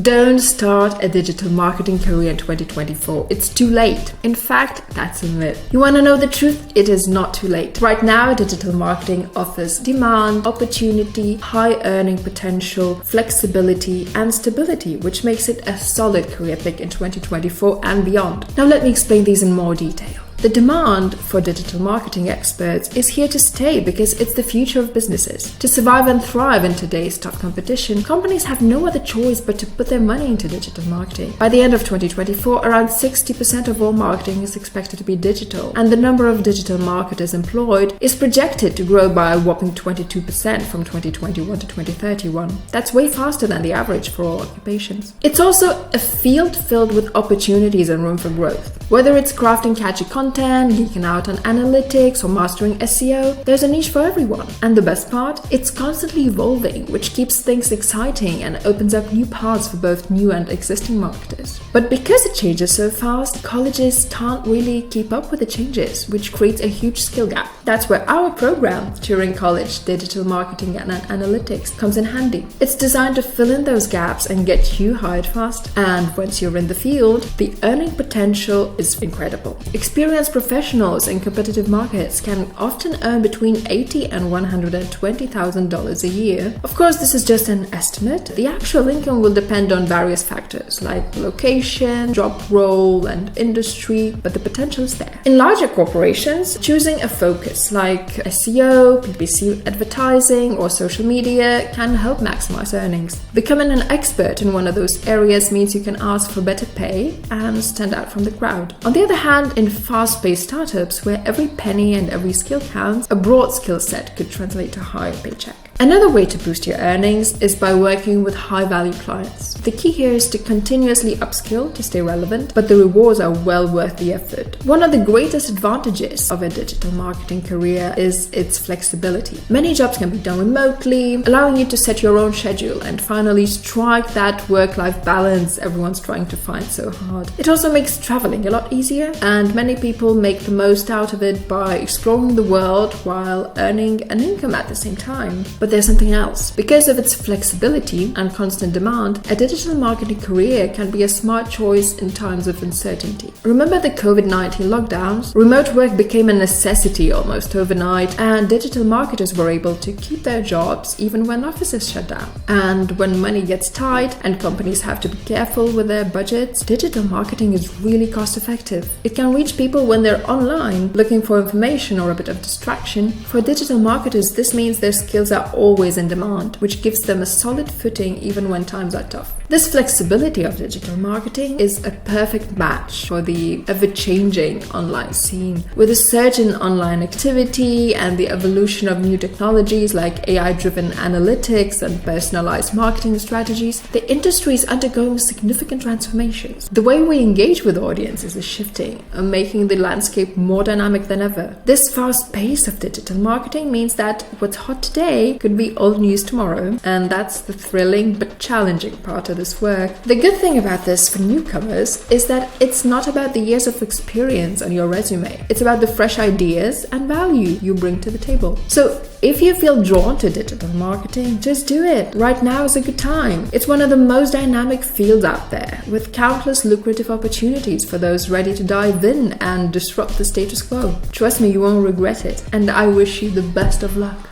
Don't start a digital marketing career in 2024. It's too late. In fact, that's a myth. You want to know the truth? It is not too late. Right now, digital marketing offers demand, opportunity, high earning potential, flexibility, and stability, which makes it a solid career pick in 2024 and beyond. Now, let me explain these in more detail. The demand for digital marketing experts is here to stay because it's the future of businesses. To survive and thrive in today's tough competition, companies have no other choice but to put their money into digital marketing. By the end of 2024, around 60% of all marketing is expected to be digital, and the number of digital marketers employed is projected to grow by a whopping 22% from 2021 to 2031. That's way faster than the average for all occupations. It's also a field filled with opportunities and room for growth. Whether it's crafting catchy content, geeking out on analytics, or mastering SEO, there's a niche for everyone. And the best part? It's constantly evolving, which keeps things exciting and opens up new paths for both new and existing marketers. But because it changes so fast, colleges can't really keep up with the changes, which creates a huge skill gap. That's where our program, Turing College Digital Marketing and Analytics, comes in handy. It's designed to fill in those gaps and get you hired fast. And once you're in the field, the earning potential is incredible. Experienced professionals in competitive markets can often earn between $80,000 and $120,000 a year. Of course, this is just an estimate. The actual income will depend on various factors like location, job role, and industry, but the potential is there. In larger corporations, choosing a focus like SEO, PPC advertising, or social media can help maximize earnings. Becoming an expert in one of those areas means you can ask for better pay and stand out from the crowd. On the other hand, in fast-paced startups where every penny and every skill counts, a broad skill set could translate to a higher paycheck. Another way to boost your earnings is by working with high-value clients. The key here is to continuously upskill to stay relevant, but the rewards are well worth the effort. One of the greatest advantages of a digital marketing career is its flexibility. Many jobs can be done remotely, allowing you to set your own schedule and finally strike that work-life balance everyone's trying to find so hard. It also makes traveling a lot easier, and many people make the most out of it by exploring the world while earning an income at the same time. But there's something else. Because of its flexibility and constant demand, a digital marketing career can be a smart choice in times of uncertainty. Remember the COVID-19 lockdowns? Remote work became a necessity almost overnight, and digital marketers were able to keep their jobs even when offices shut down. And when money gets tight and companies have to be careful with their budgets, digital marketing is really cost effective. It can reach people when they're online looking for information or a bit of distraction. For digital marketers, this means their skills are always in demand, which gives them a solid footing even when times are tough. This flexibility of digital marketing is a perfect match for the ever-changing online scene. With a surge in online activity and the evolution of new technologies like AI-driven analytics and personalized marketing strategies, the industry is undergoing significant transformations. The way we engage with audiences is shifting, making the landscape more dynamic than ever. This fast pace of digital marketing means that what's hot today could be old news tomorrow, and that's the thrilling but challenging part of this work. The good thing about this for newcomers is that it's not about the years of experience on your resume. It's about the fresh ideas and value you bring to the table. So if you feel drawn to digital marketing, just do it. Right now is a good time. It's one of the most dynamic fields out there, with countless lucrative opportunities for those ready to dive in and disrupt the status quo. Trust me, you won't regret it, and I wish you the best of luck.